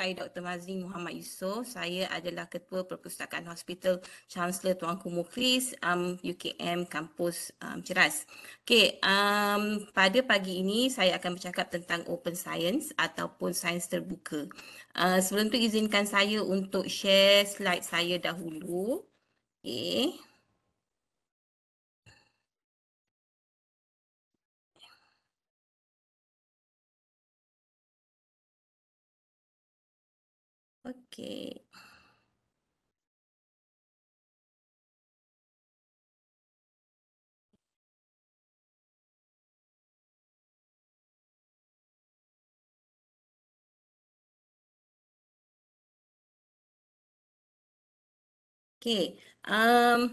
Saya Dr. Mazlin Muhammad Yusof. Saya adalah Ketua Perpustakaan Hospital Chancellor Tuanku Mukhlis UKM Kampus Ceras. Okey, pada pagi ini saya akan bercakap tentang Open Science ataupun sains terbuka. Sebelum tu izinkan saya untuk share slide saya dahulu. Okey. Okey. Okay. I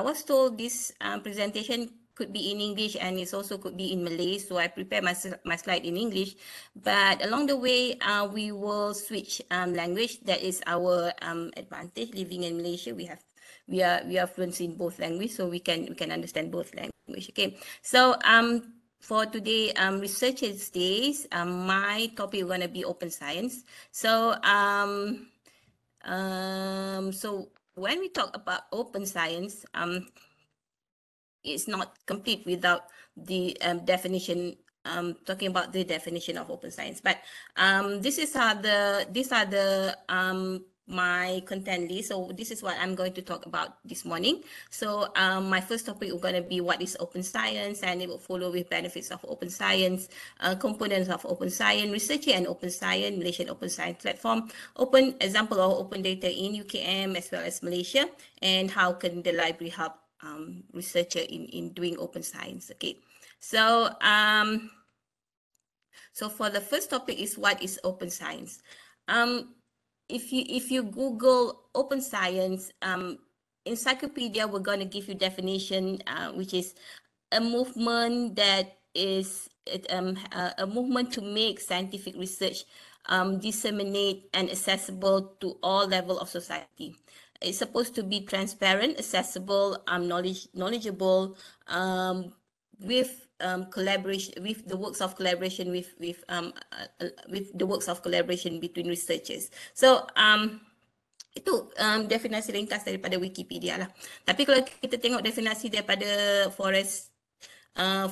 was told this presentation could be in English and it also could be in Malay, so I prepared my slide in English. But along the way, we will switch language. That is our advantage. Living in Malaysia, we are fluent in both language, so we can understand both language. Okay, so for today, Researchers Days, my topic is going to be open science. So so when we talk about open science, it's not complete without the definition. Talking about the definition of open science, but these are the my content list. So this is what I'm going to talk about this morning. So my first topic is going to be what is open science, and it will follow with benefits of open science, components of open science, researcher and open science, Malaysian open science platform, open example of open data in UKM as well as Malaysia, and how can the library help researcher in doing open science. Okay, so so for the first topic is what is open science. If you Google open science, encyclopedia, we're going to give you definition, which is a movement that is a movement to make scientific research disseminate and accessible to all levels of society. It's supposed to be transparent, accessible, knowledgeable, with collaboration, with the works of collaboration with the works of collaboration between researchers. So itu definisi ringkas daripada Wikipedia lah. Tapi kalau kita tengok definisi daripada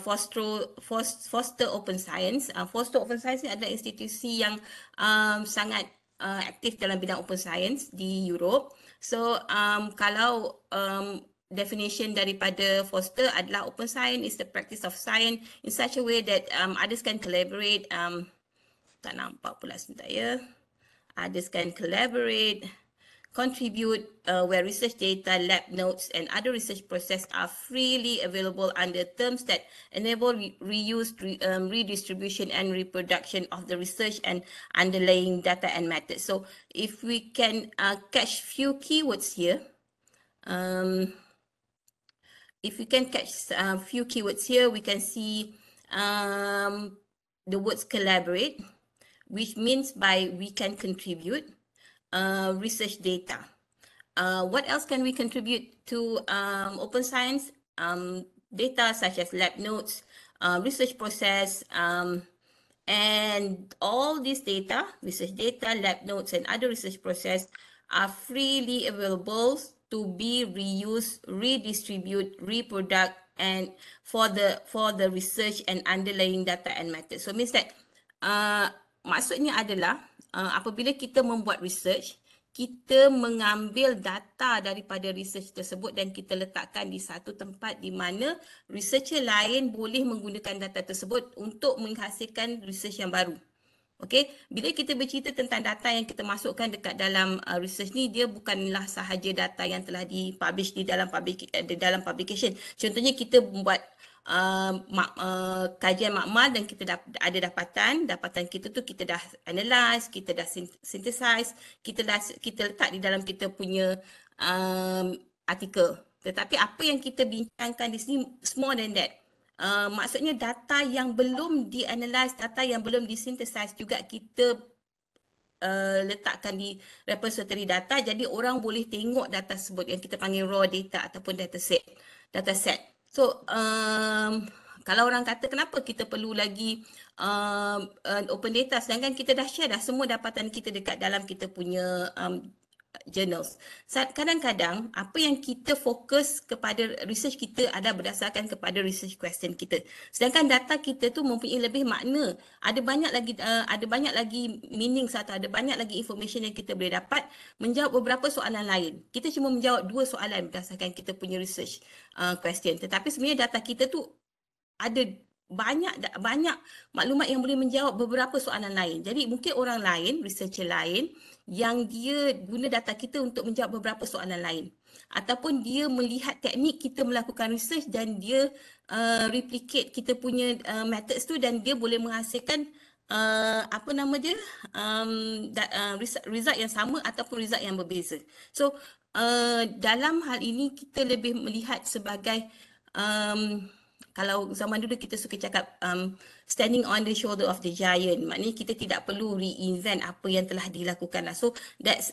Foster Open Science. Foster Open Science ni adalah institusi yang sangat aktif dalam bidang open science di Europe. So kalau definition daripada Foster adalah open science is the practice of science in such a way that others can collaborate. Tak nampak pula sebentar ya. Others can collaborate, contribute where research data, lab notes, and other research process are freely available under terms that enable reuse, redistribution, and reproduction of the research and underlying data and methods. So if we can catch few keywords here, if we can catch a few keywords here, we can see the words collaborate, which means by we can contribute research data. What else can we contribute to open science? Data such as lab notes, research process, and all these data, research data, lab notes, and other research process are freely available to be reused, redistribute, reproduct, and for the research and underlying data and methods. So means that maksudnya adalah apabila kita membuat research, kita mengambil data daripada research tersebut dan kita letakkan di satu tempat di mana researcher lain boleh menggunakan data tersebut untuk menghasilkan research yang baru. Okey, bila kita bercerita tentang data yang kita masukkan dekat dalam research ni, dia bukanlah sahaja data yang telah dipublish di dalam publication. Contohnya kita membuat kajian makmal dan kita ada dapatan kita tu kita dah analyze, kita dah synthesize, kita letak di dalam kita punya artikel. Tetapi apa yang kita bincangkan di sini is more than that. Maksudnya data yang belum dianalyze, data yang belum disynthesize juga kita letakkan di repository data, jadi orang boleh tengok data tersebut yang kita panggil raw data ataupun dataset. So kalau orang kata kenapa kita perlu lagi open data, sedangkan kita dah share dah semua dapatan kita dekat dalam kita punya journals. Kadang-kadang apa yang kita fokus kepada research kita ada berdasarkan kepada research question kita. Sedangkan data kita tu mempunyai lebih makna. Ada banyak lagi meaning atau ada banyak lagi information yang kita boleh dapat menjawab beberapa soalan lain. Kita cuma menjawab 2 soalan berdasarkan kita punya research question. Tetapi sebenarnya data kita tu ada banyak maklumat yang boleh menjawab beberapa soalan lain. Jadi mungkin orang lain, researcher lain yang dia guna data kita untuk menjawab beberapa soalan lain. Ataupun dia melihat teknik kita melakukan research dan dia replicate kita punya methods tu dan dia boleh menghasilkan result yang sama ataupun result yang berbeza. So dalam hal ini kita lebih melihat sebagai kalau zaman dulu kita suka cakap standing on the shoulder of the giant, maknanya kita tidak perlu reinvent apa yang telah dilakukan lah. So that's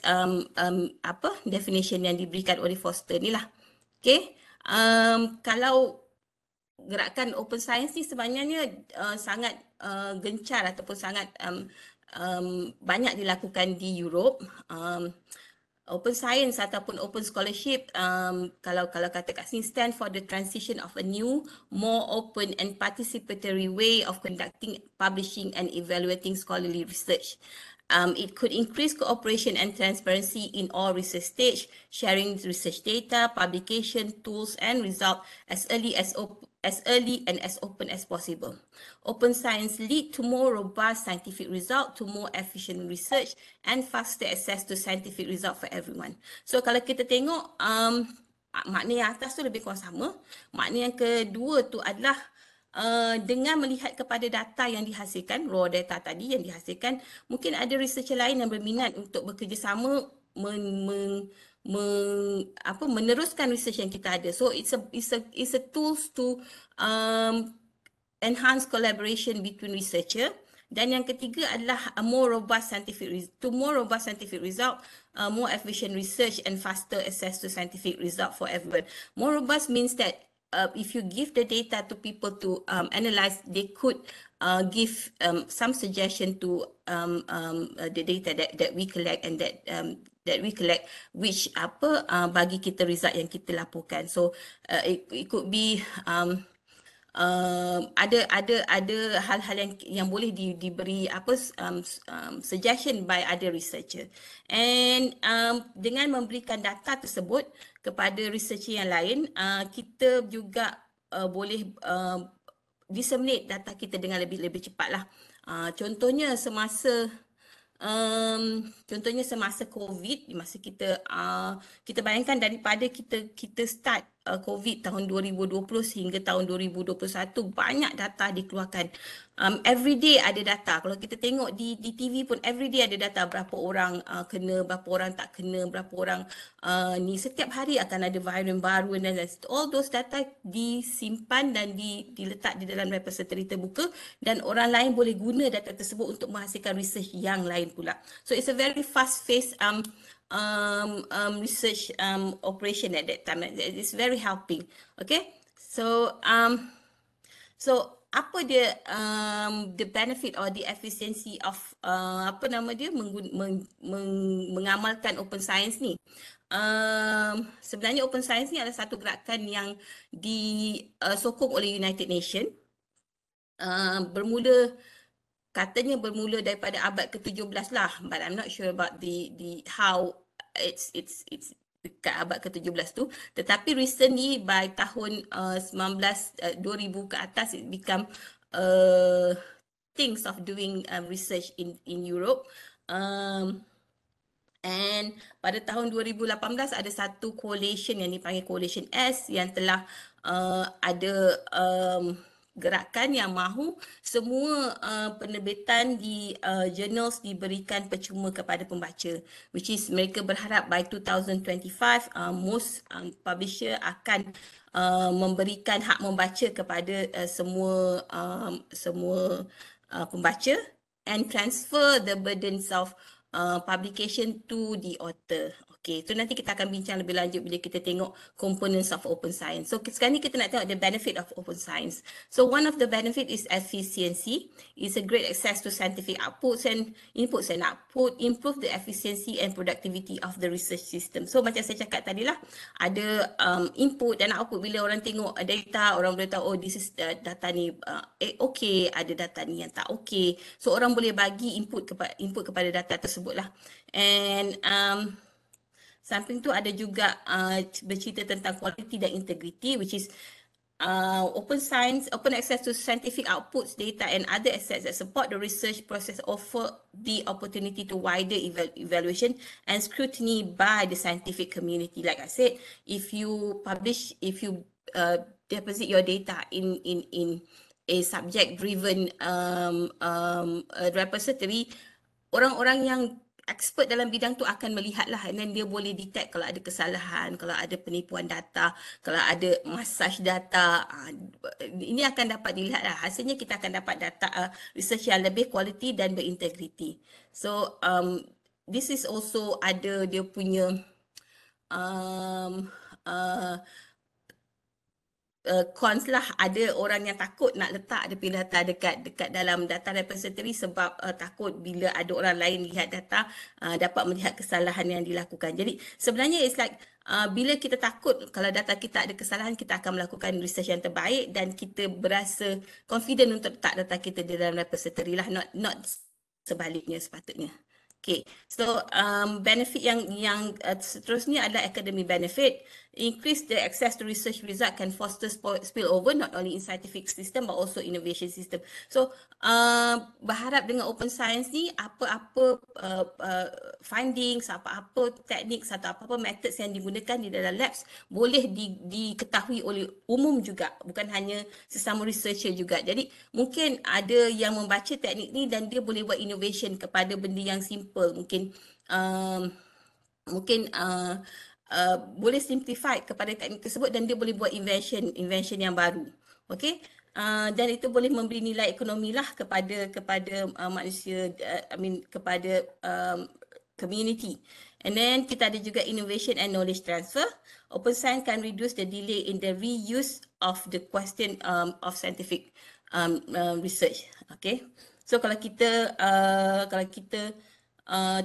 definition yang diberikan oleh Foster ni lah. Okay, kalau gerakan open science ni sebenarnya sangat gencar ataupun sangat banyak dilakukan di Europe. Open science ataupun open scholarship, kalau kata kat sini, stand for the transition of a new, more open and participatory way of conducting, publishing and evaluating scholarly research. It could increase cooperation and transparency in all research stage, sharing research data, publication, tools and result as early and as open as possible. Open science lead to more robust scientific result, to more efficient research and faster access to scientific result for everyone. So kalau kita tengok makna yang atas tu lebih kurang sama. Makna yang kedua tu adalah dengan melihat kepada data yang dihasilkan, raw data tadi yang dihasilkan, mungkin ada researcher lain yang berminat untuk bekerjasama meneruskan research yang kita ada. So it's a tools to enhance collaboration between researcher. Dan yang ketiga adalah more robust scientific result, more efficient research and faster access to scientific result for everyone. More robust means that if you give the data to people to analyze, they could give some suggestion to the data that we collect and that we collect, which bagi kita result yang kita laporkan. So it could be ada hal-hal yang boleh diberi suggestion by other researcher, and dengan memberikan data tersebut kepada researcher yang lain, kita juga boleh disseminate data kita dengan lebih cepat lah. Contohnya semasa COVID, masa kita bayangkan daripada kita start COVID tahun 2020 hingga tahun 2021, banyak data dikeluarkan. Everyday ada data. Kalau kita tengok di TV pun everyday ada data, berapa orang kena, berapa orang tak kena, berapa orang ni, setiap hari akan ada varian baru dan all those data disimpan dan diletak di dalam repository terbuka, dan orang lain boleh guna data tersebut untuk menghasilkan research yang lain pula. So it's a very fast-paced research operation at that time. It's very helping. Okay, so apa dia the benefit or the efficiency of mengamalkan open science ni? Sebenarnya open science ni adalah satu gerakan yang disokong oleh United Nations. Katanya bermula daripada abad ke-17 lah, but I'm not sure about the how it's dekat abad ke-17 tu. Tetapi recently by tahun 2000 ke atas, it become things of doing research in Europe. And pada tahun 2018 ada satu coalition yang dipanggil Coalition S yang telah ada gerakan yang mahu semua penerbitan di journals diberikan percuma kepada pembaca, which is mereka berharap by 2025 most publisher akan memberikan hak membaca kepada semua pembaca and transfer the burdens of publication to the author. Okay, so nanti kita akan bincang lebih lanjut bila kita tengok components of open science. So sekarang ni kita nak tengok the benefit of open science. So one of the benefit is efficiency. It's a great access to scientific outputs and inputs and output, improve the efficiency and productivity of the research system. So macam saya cakap tadi lah, ada input dan output. Bila orang tengok data, orang boleh tahu, oh this is data ni okay, ada data ni yang tak okay. So orang boleh bagi input kepada data tersebut lah. And samping tu ada juga bercerita tentang quality dan integrity, which is open science, open access to scientific outputs, data and other assets that support the research process offer the opportunity to wider evaluation and scrutiny by the scientific community. Like I said, if you deposit your data in a subject-driven repository, orang-orang yang expert dalam bidang tu akan melihat lah, dan dia boleh detect kalau ada kesalahan, kalau ada penipuan data, kalau ada massage data, ini akan dapat dilihat lah. Hasilnya kita akan dapat data research yang lebih quality dan berintegriti. So this is also ada dia punya cons lah. Ada orang yang takut nak letak dia punya data dekat dalam data repository sebab takut bila ada orang lain lihat data dapat melihat kesalahan yang dilakukan. Jadi sebenarnya it's like bila kita takut kalau data kita ada kesalahan, kita akan melakukan research yang terbaik dan kita berasa confident untuk letak data kita di dalam repository lah, not sebaliknya sepatutnya. Okay, so benefit yang seterusnya adalah academic benefit. Increase the access to research result can foster spillover not only in scientific system but also innovation system. So berharap dengan open science ni apa-apa findings, apa-apa teknik atau apa-apa methods yang digunakan di dalam labs boleh diketahui oleh umum juga, bukan hanya sesama researcher juga. Jadi mungkin ada yang membaca teknik ni dan dia boleh buat innovation kepada benda yang simple, mungkin boleh simplify kepada teknik tersebut dan dia boleh buat invention yang baru. Okay, dan itu boleh memberi nilai ekonomi lah kepada manusia, kepada community. And then kita ada juga innovation and knowledge transfer. Open science can reduce the delay in the reuse of the question of scientific research. Okay, so kalau kita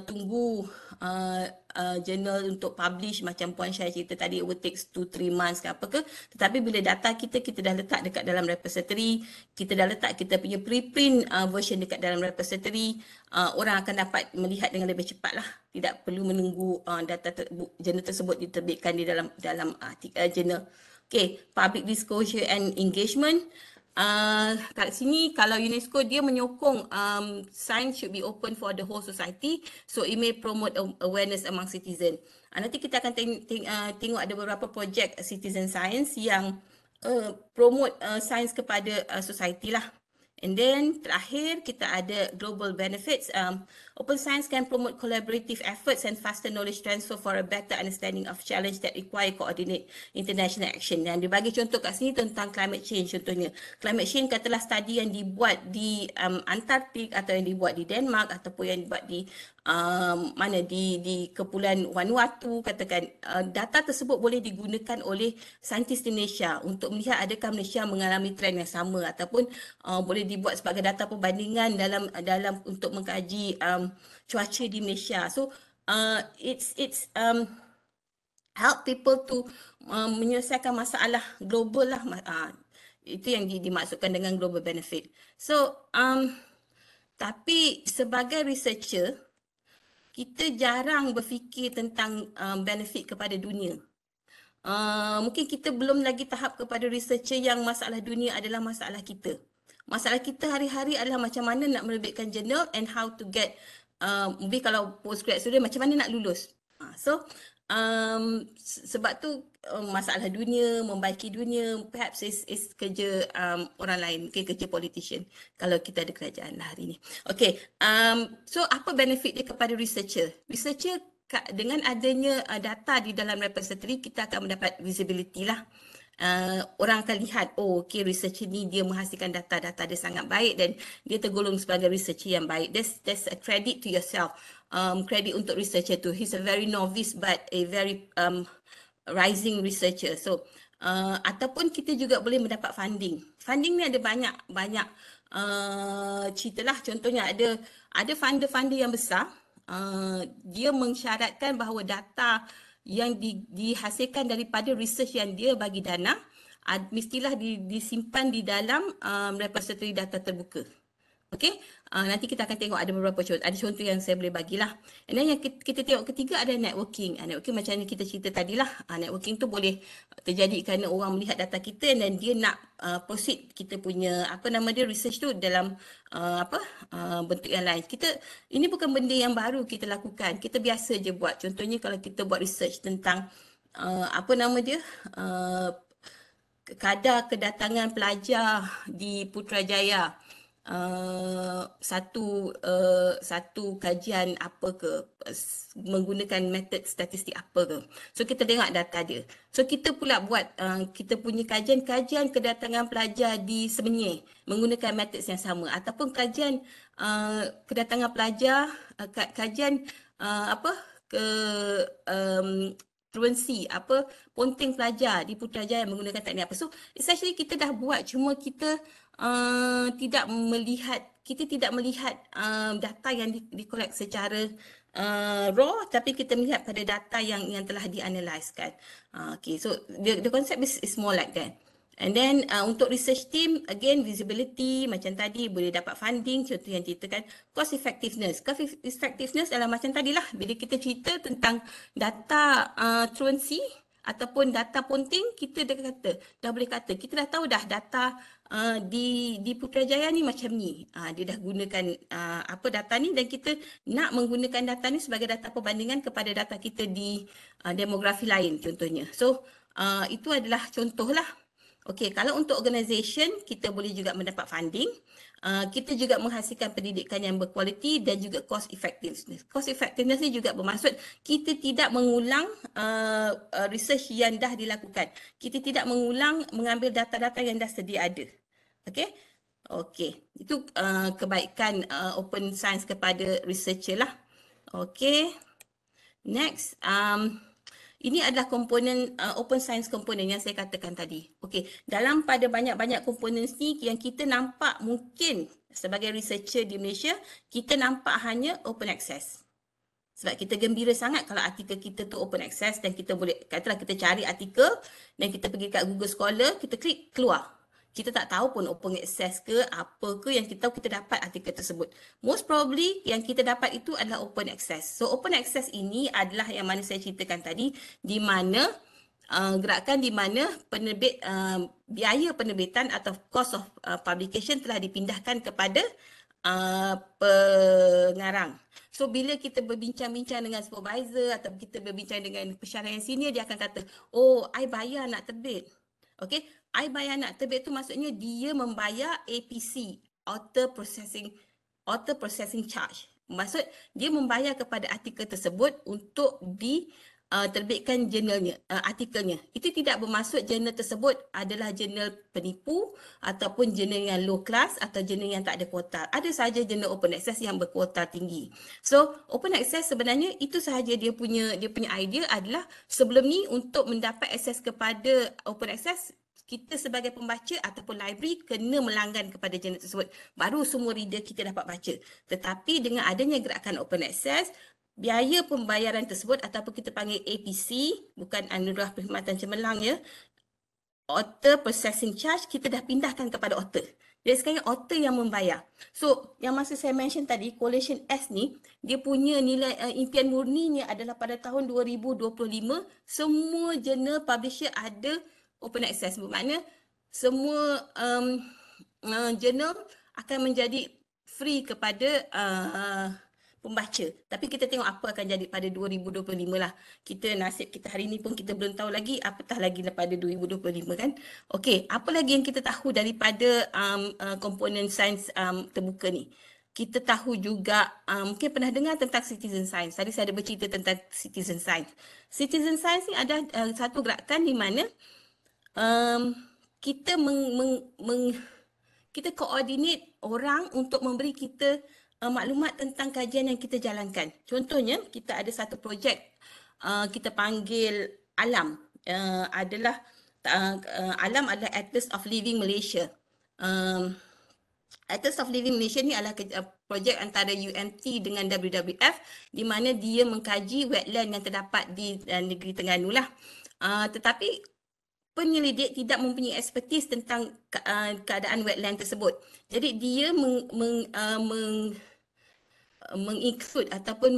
tunggu journal untuk publish macam Puan Syah cerita tadi, it will take 2-3 months ke apa ke, tetapi bila data kita dah letak dekat dalam repository, kita dah letak kita punya preprint version dekat dalam repository, orang akan dapat melihat dengan lebih cepat lah, tidak perlu menunggu jurnal tersebut diterbitkan di dalam jurnal. Okay, public disclosure and engagement. Kat sini kalau UNESCO dia menyokong science should be open for the whole society, so it may promote awareness among citizen. Nanti kita akan tengok ada beberapa projek citizen science yang promote science kepada society lah. And then terakhir kita ada global benefits. Open science can promote collaborative efforts and faster knowledge transfer for a better understanding of challenge that require coordinate international action. Dan dibagi contoh kat sini tentang climate change contohnya. Climate change katalah study yang dibuat di Antartik atau yang dibuat di Denmark ataupun yang dibuat di di Kepulauan Vanuatu, katakan data tersebut boleh digunakan oleh saintis di Malaysia untuk melihat adakah Malaysia mengalami trend yang sama, ataupun boleh dibuat sebagai data perbandingan dalam untuk mengkaji cuaca di Malaysia. So it's help people to menyelesaikan masalah global lah. Itu yang dimaksudkan dengan global benefit. So tapi sebagai researcher, kita jarang berfikir tentang benefit kepada dunia. Mungkin kita belum lagi tahap kepada researcher yang masalah dunia adalah masalah kita. Masalah kita hari-hari adalah macam mana nak menerbitkan jurnal and how to get, mungkin kalau postgrad student macam mana nak lulus. So sebab tu masalah dunia, membaiki dunia, perhaps is kerja orang lain, mungkin kerja politician kalau kita ada kerajaan lah hari ni. Okay, so apa benefit dia kepada researcher? Researcher dengan adanya data di dalam repository, kita akan mendapat visibility lah. Orang akan lihat, oh okay, researcher ni dia menghasilkan data dia sangat baik dan dia tergolong sebagai researcher yang baik. That's a credit to yourself. credit untuk researcher tu. He's a very novice but a very rising researcher. So ataupun kita juga boleh mendapat funding. Funding ni ada banyak cerita lah. Contohnya ada funder-funder yang besar. Dia mensyaratkan bahawa data yang dihasilkan daripada research yang dia bagi dana mestilah disimpan di dalam repository data terbuka. Okey, nanti kita akan tengok ada beberapa contoh. Ada contoh yang saya boleh bagilah. And then yang kita tengok ketiga ada networking. Networking macam yang kita cerita tadilah. Networking tu boleh terjadi kerana orang melihat data kita dan dia nak proceed kita punya research tu dalam bentuk yang lain. Ini bukan benda yang baru kita lakukan. Kita biasa je buat. Contohnya kalau kita buat research tentang kadar kedatangan pelajar di Putrajaya. Satu kajian apa ke menggunakan metod statistik apa ke. So kita tengok data dia. So kita pula buat kita punya kajian kedatangan pelajar di Semenyih menggunakan metod yang sama ataupun kajian kedatangan pelajar kajian truancy ponting pelajar di Putrajaya menggunakan teknik apa. So essentially kita dah buat, cuma kita tidak melihat data yang dikolek secara raw, tapi kita melihat pada data yang telah dianaliskan. Okay, so the concept is more like that. And then untuk research team, again visibility macam tadi, boleh dapat funding, contoh yang ceritakan. Cost effectiveness adalah macam tadilah, bila kita cerita tentang data truancy ataupun data ponting, kita dah boleh kata kita dah tahu dah data di Putrajaya ni macam ni. Dia dah gunakan data ni dan kita nak menggunakan data ni sebagai data perbandingan kepada data kita di demografi lain contohnya. So itu adalah contohlah. Okey, kalau untuk organisation kita boleh juga mendapat funding. Kita juga menghasilkan pendidikan yang berkualiti dan juga cost effectiveness. Cost effectiveness ni juga bermaksud kita tidak mengulang research yang dah dilakukan. Kita tidak mengambil data-data yang dah sedia ada. Okey? Okey, itu kebaikan open science kepada researcher lah. Okey. Next, ini adalah komponen open science komponen yang saya katakan tadi. Okey, dalam pada banyak-banyak komponen ni yang kita nampak mungkin sebagai researcher di Malaysia, kita nampak hanya open access. Sebab kita gembira sangat kalau artikel kita tu open access dan kita boleh, katalah kita cari artikel dan kita pergi kat Google Scholar, kita klik keluar. Kita tak tahu pun open access ke apa ke, yang kita tahu kita dapat artikel tersebut. Most probably yang kita dapat itu adalah open access. So open access ini adalah yang mana saya ceritakan tadi, di mana gerakan di mana penerbit biaya penerbitan atau cost of publication telah dipindahkan kepada pengarang. So bila kita berbincang-bincang dengan supervisor atau kita berbincang dengan pensyarah yang senior, dia akan kata, oh, I bayar nak terbit. Okey, I bayar nak terbit tu maksudnya dia membayar APC, author processing charge. Maksud dia membayar kepada artikel tersebut untuk diterbitkan jurnalnya, artikelnya. Itu tidak bermaksud jurnal tersebut adalah jurnal penipu ataupun jurnal yang low class atau jurnal yang tak ada kuota. Ada sahaja jurnal open access yang berkuota tinggi. So open access sebenarnya itu sahaja dia punya idea adalah sebelum ni untuk mendapat akses kepada open access, kita sebagai pembaca ataupun library kena melanggan kepada jurnal tersebut. Baru semua reader kita dapat baca. Tetapi dengan adanya gerakan open access, biaya pembayaran tersebut ataupun kita panggil APC, bukan anugerah perkhidmatan cemerlang ya, author processing charge, kita dah pindahkan kepada author. Jadi sekarang author yang membayar. So yang masa saya mention tadi, Coalition S ni, dia punya nilai impian murninya adalah pada tahun 2025, semua jurnal publisher ada open access. Bermakna semua jurnal akan menjadi free kepada pembaca. Tapi kita tengok apa akan jadi pada 2025 lah. Kita nasib kita hari ni pun kita belum tahu lagi, apatah lagi pada 2025 kan. Okey, apa lagi yang kita tahu daripada komponen sains terbuka ni? Kita tahu juga, mungkin pernah dengar tentang citizen science. Tadi saya ada bercerita tentang citizen science. Citizen science ni ada satu gerakan di mana kita kita coordinate orang untuk memberi kita maklumat tentang kajian yang kita jalankan. Contohnya, kita ada satu projek kita panggil Alam. Alam adalah Atlas of Living Malaysia. Atlas of Living Malaysia ni adalah projek antara UMT dengan WWF di mana dia mengkaji wetland yang terdapat di negeri Terengganu lah. Tetapi penyelidik tidak mempunyai ekspertis tentang keadaan wetland tersebut. Jadi dia menginclude ataupun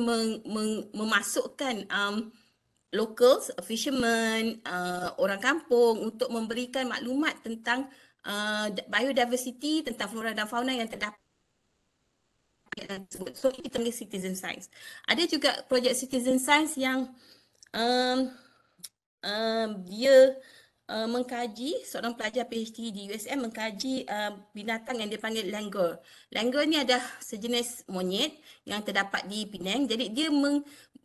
memasukkan locals, fishermen, orang kampung untuk memberikan maklumat tentang biodiversity, tentang flora dan fauna yang terdapat. So kita panggil citizen science. Ada juga projek citizen science yang dia mengkaji, seorang pelajar PhD di USM mengkaji binatang yang dipanggil langur. Langur ni adalah sejenis monyet yang terdapat di Penang. Jadi dia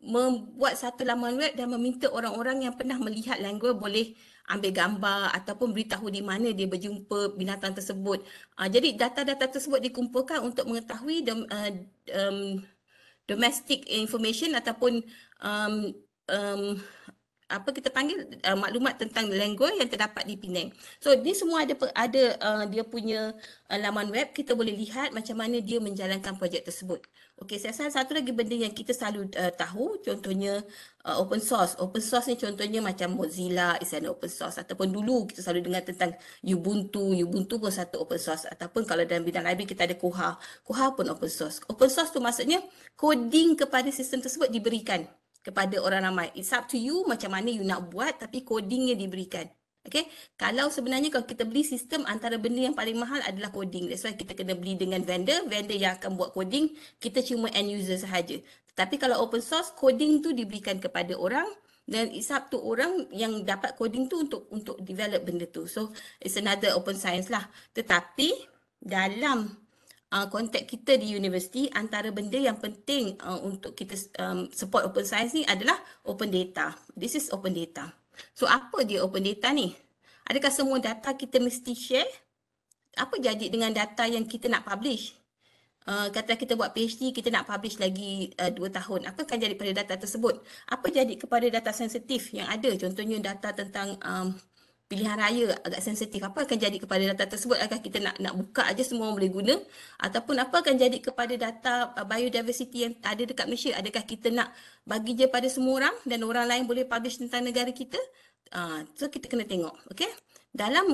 membuat satu laman web dan meminta orang-orang yang pernah melihat langur boleh ambil gambar ataupun beritahu di mana dia berjumpa binatang tersebut. Jadi data-data tersebut dikumpulkan untuk mengetahui domestic information ataupun apa kita panggil maklumat tentang langur yang terdapat di Penang. So ni semua ada dia punya laman web, kita boleh lihat macam mana dia menjalankan projek tersebut. Okey, saya rasa satu lagi benda yang kita selalu tahu, contohnya open source. Open source ni contohnya macam Mozilla is an open source, ataupun dulu kita selalu dengar tentang Ubuntu. Ubuntu pun satu open source, ataupun kalau dalam bidang library kita ada Koha. Koha pun open source. Open source tu maksudnya coding kepada sistem tersebut diberikan kepada orang ramai. It's up to you macam mana you nak buat, tapi codingnya diberikan. Okay? Kalau sebenarnya kalau kita beli sistem, antara benda yang paling mahal adalah coding. That's why kita kena beli dengan vendor yang akan buat coding, kita cuma end user sahaja. Tapi kalau open source, coding tu diberikan kepada orang dan it's up to orang yang dapat coding tu untuk develop benda tu. So it's another open science lah. Tetapi dalam konteks kita di universiti, antara benda yang penting untuk kita support open science ni adalah open data. This is open data. So apa dia open data ni? Adakah semua data kita mesti share? Apa jadi dengan data yang kita nak publish? Kata kita buat PhD, kita nak publish lagi 2 tahun. Apa akan jadi pada data tersebut? Apa jadi kepada data sensitif yang ada? Contohnya data tentang pilihan raya agak sensitif. Apa akan jadi kepada data tersebut? Adakah kita nak buka aja semua orang boleh guna? Ataupun apa akan jadi kepada data biodiversity yang ada dekat Malaysia? Adakah kita nak bagi je pada semua orang dan orang lain boleh publish tentang negara kita? So kita kena tengok. Okay? Dalam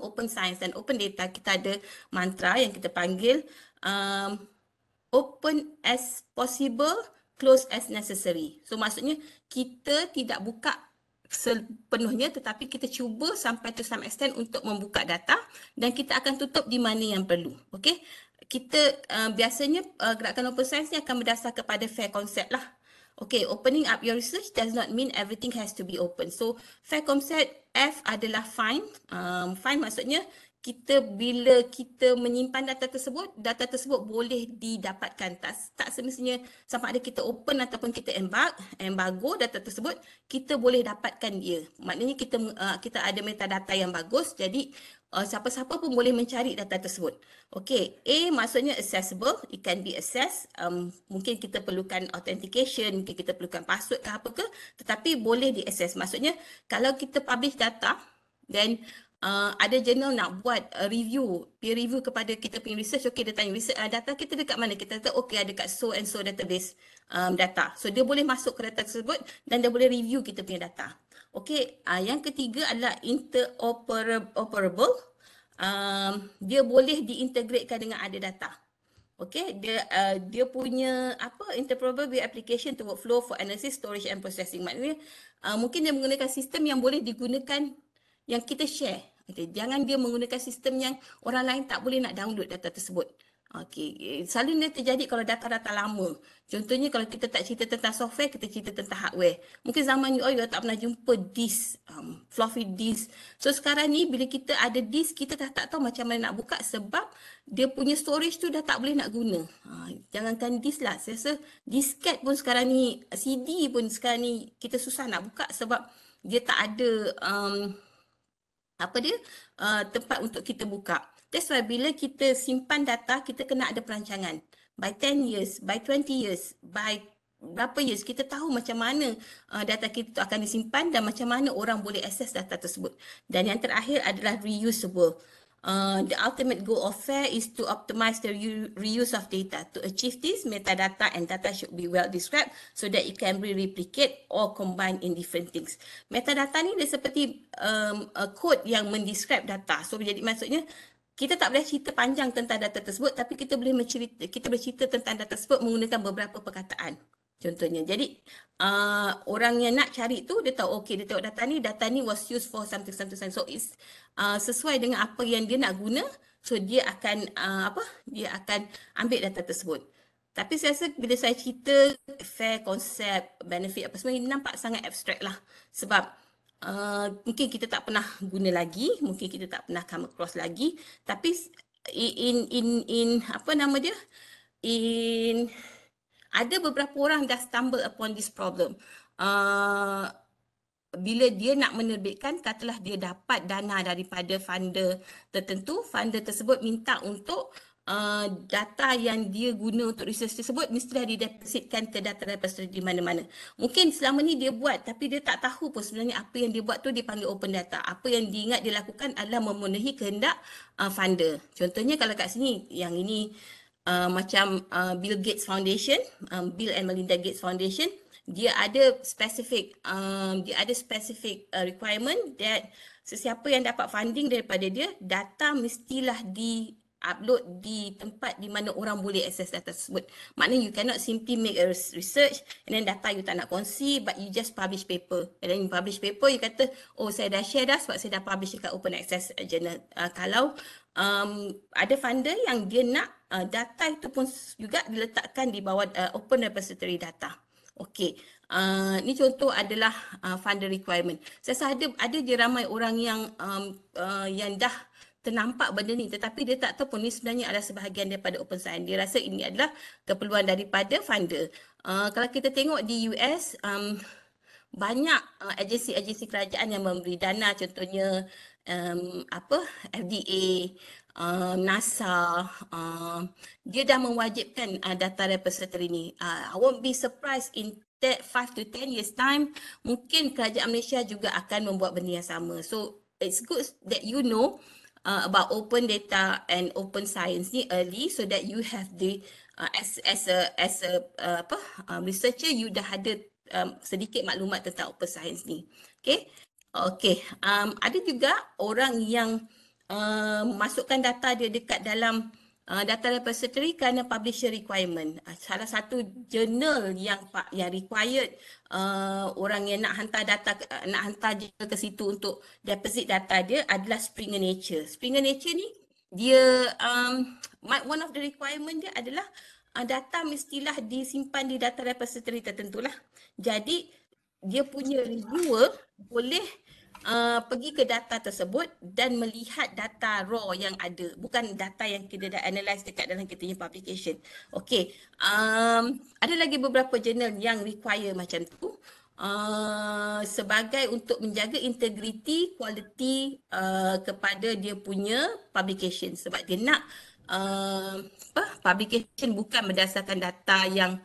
open science dan open data, kita ada mantra yang kita panggil open as possible, close as necessary. So maksudnya kita tidak buka sepenuhnya, tetapi kita cuba sampai to some extent untuk membuka data dan kita akan tutup di mana yang perlu. Okey, kita biasanya gerakan open science ni akan berdasar kepada fair concept lah. Okay, opening up your research does not mean everything has to be open. So fair concept F adalah fine. Fine maksudnya bila kita menyimpan data tersebut boleh didapatkan. Tak semestinya sama ada kita open ataupun kita embargo data tersebut, kita boleh dapatkan dia. Maknanya kita ada metadata yang bagus, jadi siapa-siapa pun boleh mencari data tersebut. Okay, A maksudnya accessible, it can be accessed. Mungkin kita perlukan authentication, mungkin kita perlukan password ke apa ke, tetapi boleh diakses. Maksudnya kalau kita publish data, then ada jurnal nak buat peer review kepada kita punya research, okay, dia tanya data kita dekat mana, kita kata okay ada kat so and so database data. So dia boleh masuk ke data tersebut dan dia boleh review kita punya data. Okay, yang ketiga adalah interoperable. Dia boleh diintegratekan dengan ada data. Okay, dia punya interoperable application to workflow for analysis, storage and processing. Maknanya mungkin dia menggunakan sistem yang boleh digunakan, yang kita share. Okay, jangan dia menggunakan sistem yang orang lain tak boleh nak download data tersebut. Okay, selalu ini terjadi kalau data-data lama. Contohnya kalau kita tak cerita tentang software, kita cerita tentang hardware. Mungkin zaman you tak pernah jumpa disk, floppy disk. So sekarang ni bila kita ada disk, kita dah tak tahu macam mana nak buka sebab dia punya storage tu dah tak boleh nak guna. Jangankan disk lah, saya rasa disket pun sekarang ni, CD pun sekarang ni kita susah nak buka sebab dia tak ada tempat untuk kita buka. That's why bila kita simpan data, kita kena ada perancangan. By 10 years, by 20 years, by berapa years, kita tahu macam mana data kita tu akan disimpan dan macam mana orang boleh akses data tersebut. Dan yang terakhir adalah reusable. The ultimate goal of FAIR is to optimize the reuse of data. To achieve this, metadata and data should be well described so that it can be replicate or combined in different things. Metadata ni dia seperti a code yang mendescribe data. So jadi maksudnya kita tak boleh cerita panjang tentang data tersebut, tapi kita boleh cerita tentang data tersebut menggunakan beberapa perkataan. Contohnya, jadi orang yang nak cari tu dia tahu, okay, dia tengok data ni was used for something. So it's sesuai dengan apa yang dia nak guna, so dia akan dia akan ambil data tersebut. Tapi saya rasa bila saya cerita fair, konsep, benefit apa semua, ini nampak sangat abstrak lah. Sebab mungkin kita tak pernah guna lagi, mungkin kita tak pernah come across lagi. Tapi in apa nama dia? Ada beberapa orang dah stumble upon this problem. Bila dia nak menerbitkan, katalah dia dapat dana daripada funder tertentu, funder tersebut minta untuk data yang dia guna untuk research tersebut mestilah didepositkan ke data repository di mana-mana. Mungkin selama ni dia buat tapi dia tak tahu pun sebenarnya apa yang dia buat tu dipanggil open data. Apa yang diingat dia lakukan adalah memenuhi kehendak funder. Contohnya kalau kat sini, yang ini macam Bill Gates Foundation, Bill and Melinda Gates Foundation, dia ada specific requirement that sesiapa yang dapat funding daripada dia, data mestilah di-upload di tempat di mana orang boleh akses data tersebut. Maknanya you cannot simply make a research and then data you tak nak kongsi, but you just publish paper. And then you publish paper, you kata, oh saya dah share dah sebab saya dah publish dekat open access journal. Kalau ada funder yang dia nak data itu pun juga diletakkan di bawah open repository data. Okey, ni contoh adalah funder requirement. Saya rasa ada je ramai orang yang dah ternampak benda ni, tetapi dia tak tahu pun ni sebenarnya adalah sebahagian daripada open science. Dia rasa ini adalah keperluan daripada funder. Kalau kita tengok di US, banyak agensi-agensi kerajaan yang memberi dana, contohnya FDA, NASA, dia dah mewajibkan data repository ni. I won't be surprised in 5 to 10 years time, mungkin kerajaan Malaysia juga akan membuat benda yang sama. So it's good that you know about open data and open science ni early, so that you have the as a researcher, you dah ada sedikit maklumat tentang open science ni. Okay, ada juga orang yang masukkan data dia dekat dalam data repository kerana publisher requirement. Salah satu jurnal yang required orang yang nak hantar data, nak hantar dia ke situ untuk deposit data dia adalah Springer Nature. Springer Nature ni dia one of the requirement dia adalah data mestilah disimpan di data repository tertentu lah. Jadi dia punya reviewer boleh pergi ke data tersebut dan melihat data raw yang ada, bukan data yang kita dah analyse dekat dalam kita punya publication. Okay, ada lagi beberapa jurnal yang require macam tu sebagai untuk menjaga integriti, quality kepada dia punya publication, sebab dia nak publication bukan berdasarkan data yang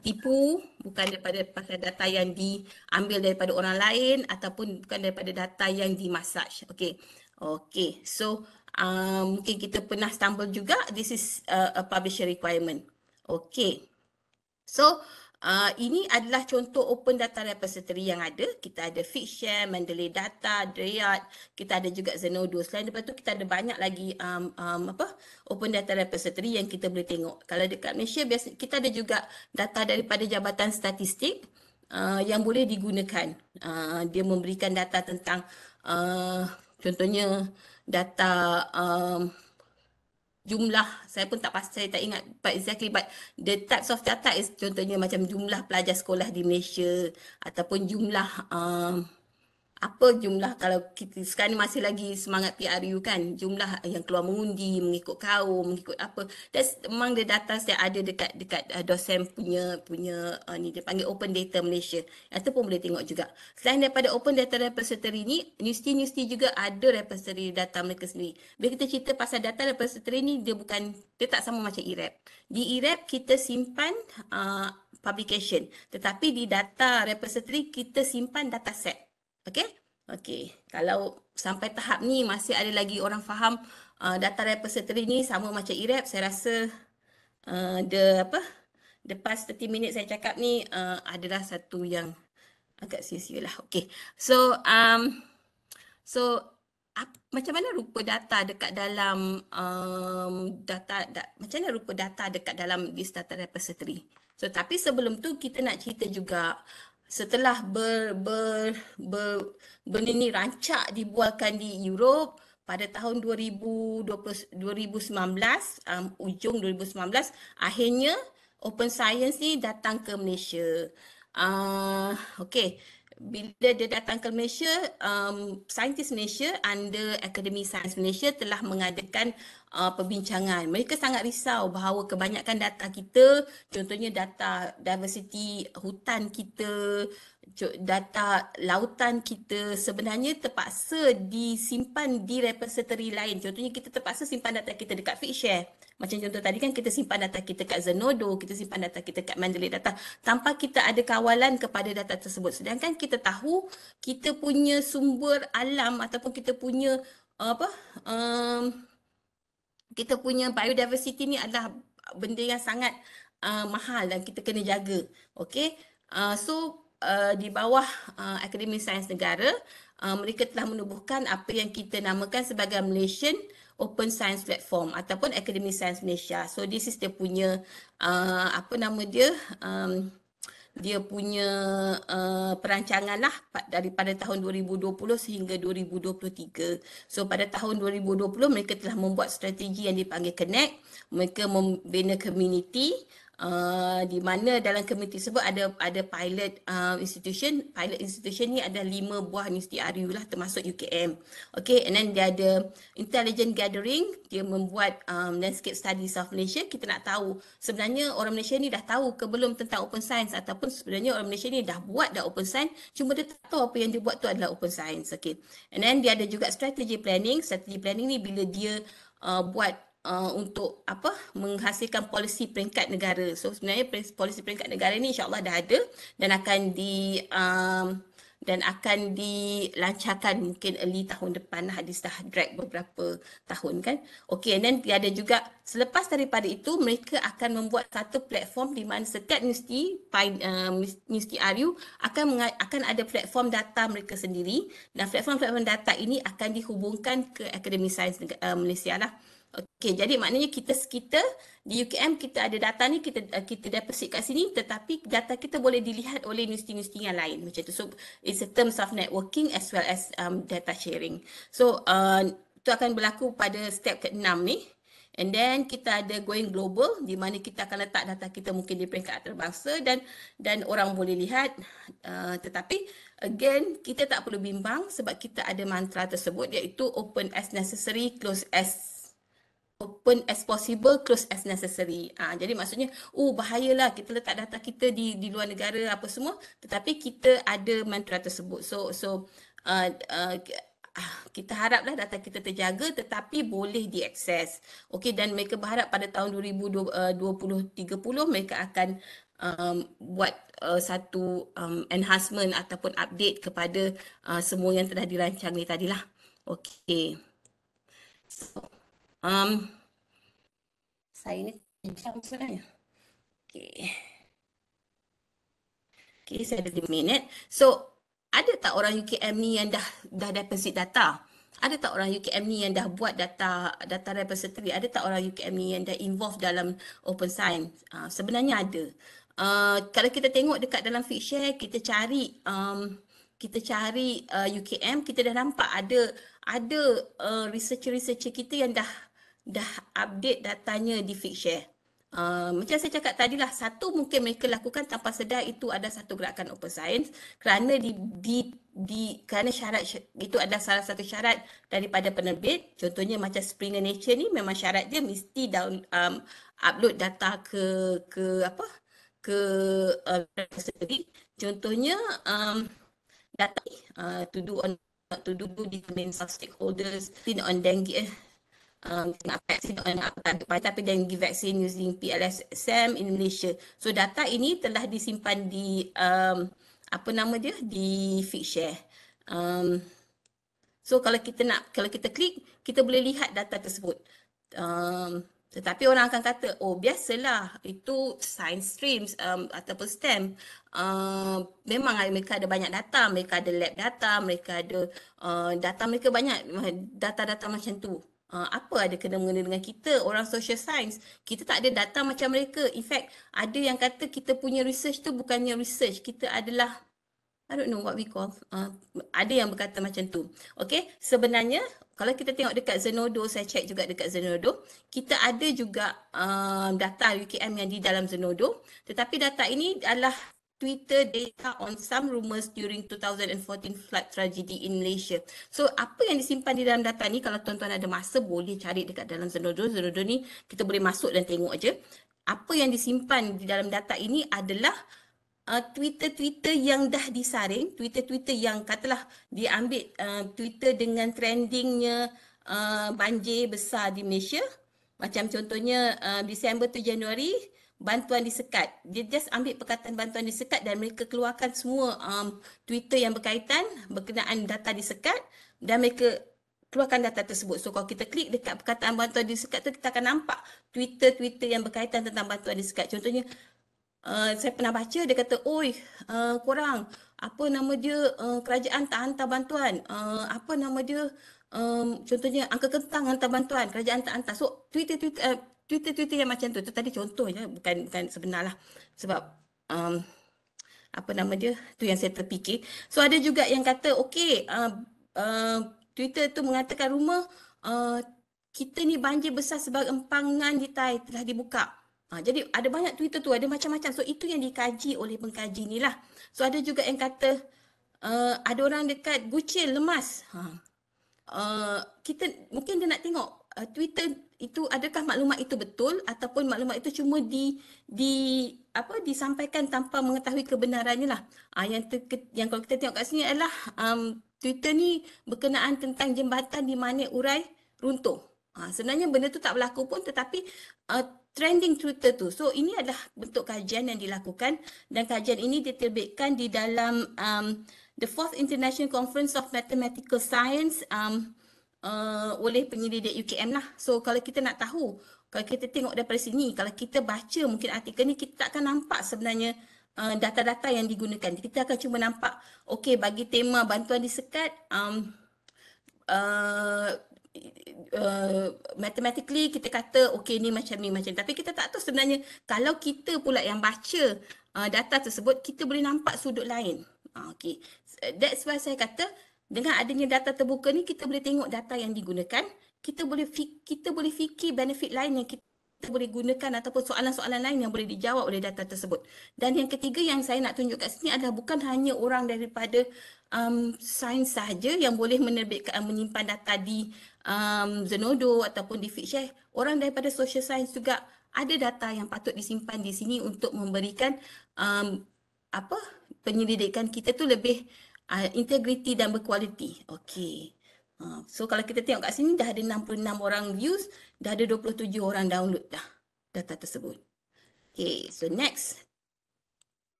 tipu, bukan daripada pasal data yang diambil daripada orang lain ataupun bukan daripada data yang dimassage. Okay, so mungkin kita pernah stumble juga, this is a publisher requirement. Okay, so ini adalah contoh open data repository yang ada. Kita ada Figshare, Mendeley Data, Dreyard, kita ada juga Zenodo. Selain daripada itu, kita ada banyak lagi open data repository yang kita boleh tengok. Kalau dekat Malaysia, biasa kita ada juga data daripada Jabatan Statistik yang boleh digunakan. Dia memberikan data tentang contohnya data jumlah, saya pun tak pasti, saya tak ingat exactly, but the types of data is contohnya macam jumlah pelajar sekolah di Malaysia ataupun jumlah apa jumlah, kalau kita sekarang ni masih lagi semangat PRU kan, jumlah yang keluar mengundi, mengikut kaum, mengikut apa. That's memang the data yang ada dekat dosen punya punya ni dia panggil Open Data Malaysia. Itu pun boleh tengok juga. Selain daripada Open Data Repository ni, universiti-universiti juga ada repository data mereka sendiri. Bila kita cerita pasal data repository ni, dia tak sama macam eRep. Di eRep kita simpan publication, tetapi di data repository kita simpan dataset. Okey? Okey. Kalau sampai tahap ni masih ada lagi orang faham data repository ni sama macam eRep, saya rasa the past 30 minit saya cakap ni adalah satu yang agak sia-sia lah. Okey. So macam mana rupa data dekat dalam macam mana rupa data dekat dalam this data repository. So tapi sebelum tu kita nak cerita juga, setelah benda ni rancak dibualkan di Europe pada tahun 2019, ujung 2019, akhirnya Open Science ni datang ke Malaysia. Okey. Bila dia datang ke Malaysia, saintis Malaysia under Akademi Sains Malaysia telah mengadakan perbincangan. Mereka sangat risau bahawa kebanyakan data kita, contohnya data diversity hutan kita, data lautan kita sebenarnya terpaksa disimpan di repository lain. Contohnya kita terpaksa simpan data kita dekat Figshare. Macam contoh tadi kan kita simpan data kita kat Zenodo, kita simpan data kita kat Mendeley Data tanpa kita ada kawalan kepada data tersebut. Sedangkan kita tahu kita punya sumber alam ataupun kita punya kita punya biodiversity ni adalah benda yang sangat mahal dan kita kena jaga. Okey. Di bawah Akademi Sains Negara, mereka telah menubuhkan apa yang kita namakan sebagai Malaysian Open Science Platform ataupun Akademi Sains Malaysia. So this is dia punya dia punya perancangan lah daripada tahun 2020 sehingga 2023. So pada tahun 2020 mereka telah membuat strategi yang dipanggil Connect. Mereka membina community di mana dalam community tersebut ada pilot institution. Pilot institution ni ada 5 buah universiti RU lah, termasuk UKM. Okay, and then dia ada intelligent gathering. Dia membuat landscape studies of Malaysia. Kita nak tahu sebenarnya orang Malaysia ni dah tahu ke belum tentang open science, ataupun sebenarnya orang Malaysia ni dah buat open science, cuma dia tak tahu apa yang dia buat tu adalah open science. Okay, and then dia ada juga strategy planning. Strategy planning ni bila dia buat untuk menghasilkan polisi peringkat negara. So sebenarnya polisi peringkat negara ni insya-Allah dah ada dan akan dilancarkan mungkin early tahun depan lah. Hadis dah drag beberapa tahun kan. Okay, and then dia ada juga selepas daripada itu mereka akan membuat satu platform di mana setiap universiti RU akan ada platform data mereka sendiri, dan platform data ini akan dihubungkan ke Akademi Sains Malaysia lah. Okey, jadi maknanya kita di UKM kita ada data ni, kita deposit kat sini, tetapi data kita boleh dilihat oleh universiti-universiti yang lain macam tu. So it's a terms of networking as well as data sharing. So itu akan berlaku pada step ke-6 ni. And then kita ada going global, di mana kita akan letak data kita mungkin di peringkat antarabangsa dan orang boleh lihat. Tetapi again kita tak perlu bimbang sebab kita ada mantra tersebut, iaitu open as necessary, open as possible, close as necessary. Jadi maksudnya, bahayalah kita letak data kita di luar negara apa semua, tetapi kita ada mantra tersebut. So kita haraplah data kita terjaga tetapi boleh diakses. Okey, dan mereka berharap pada tahun 2020-30 mereka akan buat satu enhancement ataupun update kepada semua yang telah dirancang ni tadilah. Okey. So, saya ni jam sebenarnya. Okey, saya ada 5 minit. So, ada tak orang UKM ni yang dah deposit data? Ada tak orang UKM ni yang dah buat data repository? Ada tak orang UKM ni yang dah involved dalam open science? Sebenarnya ada. Kalau kita tengok dekat dalam Figshare, kita cari UKM, kita dah nampak ada researcher kita yang dah update datanya di Figshare. Macam saya cakap tadi lah, satu mungkin mereka lakukan tanpa sedar itu ada satu gerakan open science kerana kerana syarat itu adalah salah satu syarat daripada penerbit. Contohnya macam Springer Nature ni memang syarat dia mesti upload data ke apa ke sendiri. Contohnya data to do determine some stakeholders on dengue vaksin tapi dengue vaccine using PLSM in Malaysia. So data ini telah disimpan di apa nama dia di Figshare. So kalau kita klik, kita boleh lihat data tersebut. Tetapi orang akan kata, oh biasalah itu science streams ataupun STEM. Memang mereka ada banyak data, mereka ada lab data, mereka ada data mereka banyak, data-data macam tu. Apa ada kena-mengena dengan kita, orang social science? Kita tak ada data macam mereka. In fact, ada yang kata kita punya research tu bukannya research, kita adalah I don't know what we call. Ada yang berkata macam tu. Okay, sebenarnya kalau kita tengok dekat Zenodo, saya check juga dekat Zenodo, kita ada juga data UKM yang di dalam Zenodo. Tetapi data ini adalah Twitter data on some rumors during 2014 flood tragedy in Malaysia. So apa yang disimpan di dalam data ni, kalau tuan-tuan ada masa boleh cari dekat dalam Zenodo. Zenodo ni kita boleh masuk dan tengok aja. Apa yang disimpan di dalam data ini adalah Twitter-Twitter yang dah disaring, Twitter-Twitter yang katalah diambil Twitter dengan trendingnya banjir besar di Malaysia. Macam contohnya Disember tu Januari, bantuan disekat. Dia just ambil perkataan bantuan disekat dan mereka keluarkan semua Twitter yang berkenaan data disekat dan mereka keluarkan data tersebut. So kalau kita klik dekat perkataan bantuan disekat tu, kita akan nampak Twitter-Twitter yang berkaitan tentang bantuan disekat. Contohnya, saya pernah baca dia kata, oi korang, apa nama dia, kerajaan tak hantar bantuan, apa nama dia, contohnya angka kentang hantar bantuan, kerajaan tak hantar. So Twitter yang macam tu tadi contohnya, bukan sebenar lah, sebab apa nama dia, tu yang saya terfikir. So ada juga yang kata, okey, Twitter tu mengatakan rumah kita ni banjir besar sebab empangan di Tai telah dibuka. Jadi ada banyak Twitter tu, ada macam-macam. So itu yang dikaji oleh pengkaji ni lah. So ada juga yang kata ada orang dekat Gucil lemas. Kita mungkin dia nak tengok Twitter itu adakah maklumat itu betul ataupun maklumat itu cuma disampaikan tanpa mengetahui kebenarannya lah. Yang kalau kita tengok kat sini adalah Twitter ni berkenaan tentang jambatan di mana urai runtuh. Sebenarnya benda tu tak berlaku pun, tetapi trending Twitter tu. So ini adalah bentuk kajian yang dilakukan dan kajian ini diterbitkan di dalam the 4th International Conference of Mathematical Science oleh penyelidik UKM lah. So kalau kita nak tahu, kalau kita tengok daripada sini, kalau kita baca mungkin artikel ni, kita tak akan nampak sebenarnya data-data yang digunakan. Kita akan cuma nampak, okey, bagi tema bantuan disekat, mathematically kita kata okey ni macam, tapi kita tak tahu sebenarnya kalau kita pula yang baca data tersebut, kita boleh nampak sudut lain. Okey, that's why saya kata dengan adanya data terbuka ni, kita boleh tengok data yang digunakan, kita boleh fikir benefit lain yang kita boleh gunakan ataupun soalan-soalan lain yang boleh dijawab oleh data tersebut. Dan yang ketiga yang saya nak tunjuk kat sini adalah bukan hanya orang daripada sains sahaja yang boleh menerbitkan menyimpan data di Zenodo ataupun di Figshare. Orang daripada social science juga ada data yang patut disimpan di sini untuk memberikan penyelidikan kita tu lebih integriti dan berkualiti. Okey. So kalau kita tengok kat sini dah ada 66 orang views, dah ada 27 orang download dah data tersebut. Okay, so next.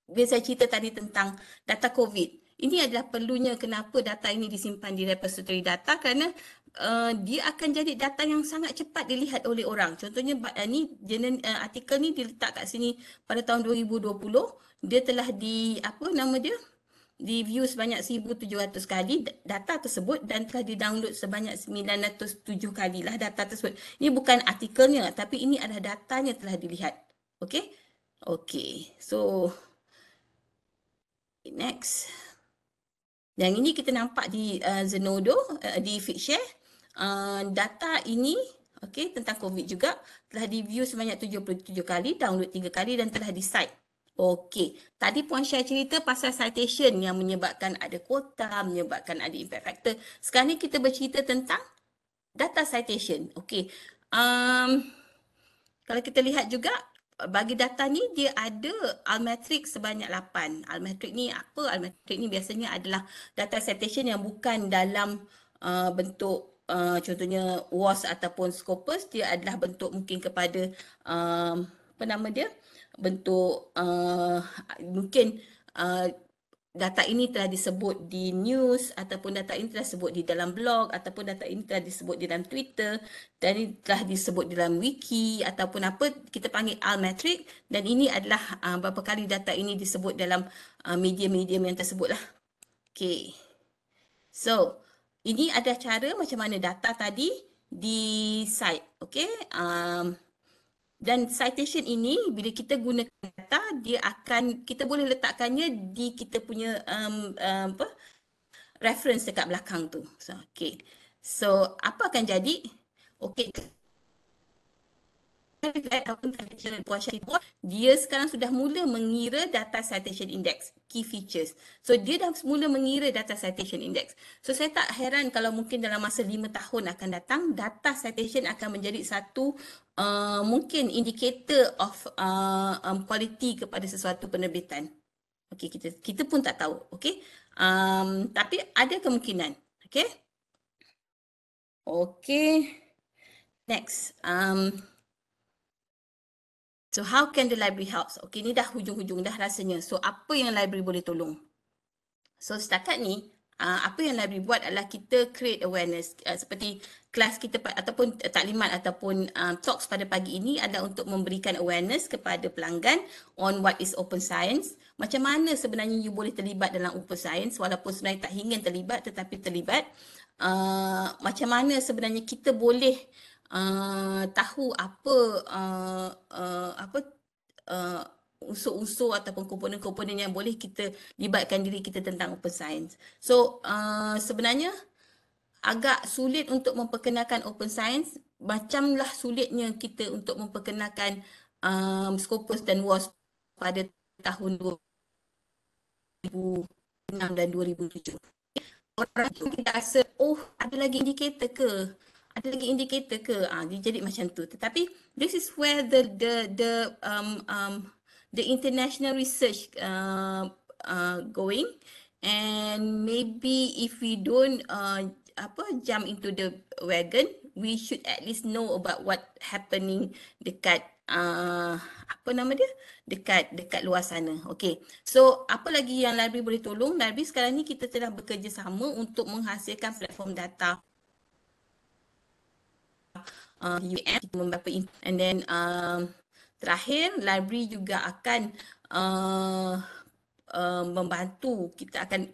Bila saya cerita tadi tentang data COVID, ini adalah perlunya kenapa data ini disimpan di repository data, kerana dia akan jadi data yang sangat cepat dilihat oleh orang. Contohnya artikel ni diletak kat sini pada tahun 2020, dia telah di view sebanyak 1,700 kali data tersebut dan telah di-download sebanyak 907 kali lah data tersebut. Ini bukan artikelnya, tapi ini adalah datanya telah dilihat. Okay? Okay. So, next. Yang ini kita nampak di Zenodo, di Figshare. Data ini Okey, tentang COVID juga telah di-view sebanyak 77 kali, download 3 kali dan telah di-cite. Okey, tadi Puan Syah cerita pasal citation yang menyebabkan ada kuota, menyebabkan ada impact factor. Sekarang ni kita bercerita tentang data citation. Okey. Kalau kita lihat juga bagi data ni dia ada Altmetric sebanyak 8. Altmetric ni apa? Altmetric ni biasanya adalah data citation yang bukan dalam bentuk contohnya WAS ataupun Scopus. Dia adalah bentuk mungkin kepada apa nama dia? Bentuk mungkin data ini telah disebut di news ataupun data ini telah disebut di dalam blog ataupun data ini telah disebut di dalam Twitter dan ini telah disebut di dalam wiki ataupun apa kita panggil Altmetric dan ini adalah berapa kali data ini disebut dalam media-media yang tersebut lah. Okay. So, ini ada cara macam mana data tadi di site. Okay. Dan citation ini bila kita gunakan data dia akan kita boleh letakkannya di kita punya apa reference dekat belakang tu. So, okay. So, apa akan jadi? Okay. Dia sekarang sudah mula mengira data citation index, key features. So, dia dah mula mengira data citation index. So, saya tak heran kalau mungkin dalam masa 5 tahun akan datang, data citation akan menjadi satu mungkin indicator of quality kepada sesuatu penerbitan. Okey, kita pun tak tahu. Okey, tapi ada kemungkinan. Okey. Okey. Next. So how can the library help? Okay, ni dah hujung-hujung dah rasanya. So apa yang library boleh tolong? So setakat ni, apa yang library buat adalah kita create awareness. Seperti kelas kita ataupun taklimat ataupun talks pada pagi ini adalah untuk memberikan awareness kepada pelanggan on what is open science. Macam mana sebenarnya you boleh terlibat dalam open science walaupun sebenarnya tak ingin terlibat tetapi terlibat. Macam mana sebenarnya kita boleh tahu apa unsur-unsur ataupun komponen-komponen yang boleh kita libatkan diri kita tentang open science. So sebenarnya agak sulit untuk memperkenalkan open science, macamlah sulitnya kita untuk memperkenalkan Scopus dan WAS pada tahun 2006 dan 2007. Orang tu kita rasa, oh ada lagi indikator ke? Ada lagi indikator ke? Dia jadi macam tu. Tetapi this is where the international research going, and maybe if we don't jump into the wagon, we should at least know about what happening dekat apa nama dia? Dekat luar sana. Okay. So, apa lagi yang library boleh tolong? Library sekarang ni kita telah bekerjasama untuk menghasilkan platform data UM, beberapa and then terakhir library juga akan membantu kita akan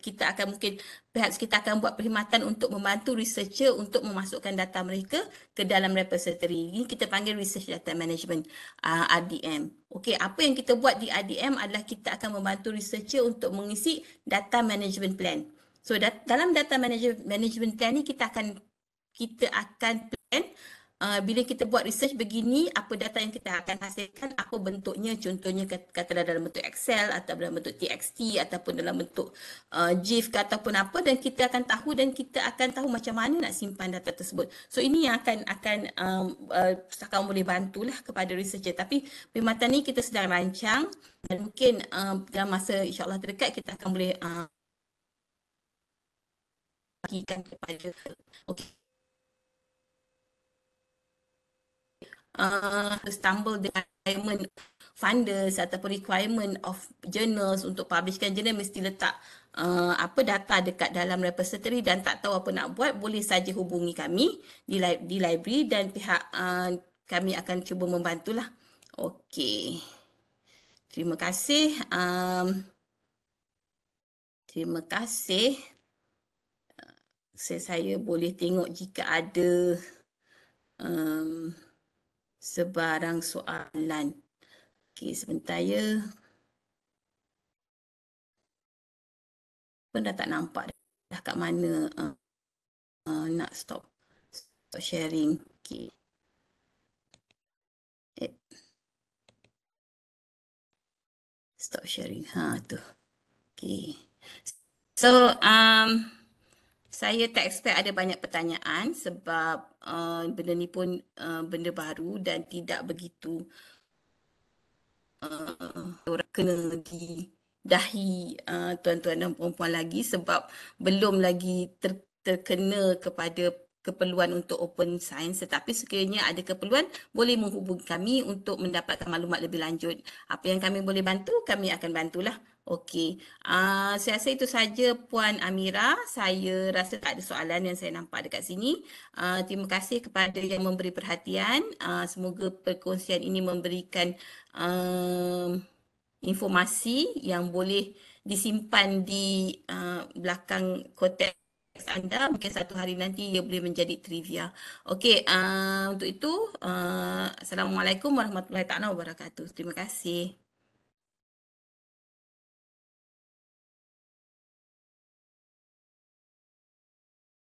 mungkin perhaps kita akan buat perkhidmatan untuk membantu researcher untuk memasukkan data mereka ke dalam repository. Ini kita panggil research data management RDM. Okey, apa yang kita buat di RDM adalah kita akan membantu researcher untuk mengisi data management plan. So dalam data management plan ni kita akan plan bila kita buat research begini, apa data yang kita akan hasilkan, apa bentuknya, contohnya katalah dalam bentuk Excel atau dalam bentuk TXT ataupun dalam bentuk GIF ke ataupun apa, dan kita akan tahu macam mana nak simpan data tersebut. So ini yang akan Pustakawam boleh bantulah kepada researcher. Tapi perkhidmatan ni kita sedang rancang dan mungkin dalam masa insyaAllah terdekat kita akan boleh bagikan kepada stumble the requirement funders ataupun requirement of journals untuk publishkan jurnal mesti letak apa data dekat dalam repository dan tak tahu apa nak buat, boleh saja hubungi kami di library dan pihak kami akan cuba membantulah. Okey. Terima kasih. Terima kasih. Saya boleh tengok jika ada sebarang soalan. Okey, sebentar ya. Pun dah tak nampak dah kat mana nak stop sharing. Okey. Stop sharing. Tu. Okay. So, saya tak expect ada banyak pertanyaan sebab benda ni pun benda baru dan tidak begitu orang kena didahi tuan-tuan dan perempuan lagi sebab belum lagi terkena kepada keperluan untuk open science, tetapi sekiranya ada keperluan boleh menghubungi kami untuk mendapatkan maklumat lebih lanjut. Apa yang kami boleh bantu, kami akan bantulah. Okey, saya rasa itu saja Puan Amira. Saya rasa tak ada soalan yang saya nampak dekat sini. Terima kasih kepada yang memberi perhatian. Semoga perkongsian ini memberikan informasi yang boleh disimpan di belakang kotak anda. Mungkin satu hari nanti ia boleh menjadi trivia. Okey, untuk itu, Assalamualaikum warahmatullahi taala wabarakatuh. Terima kasih.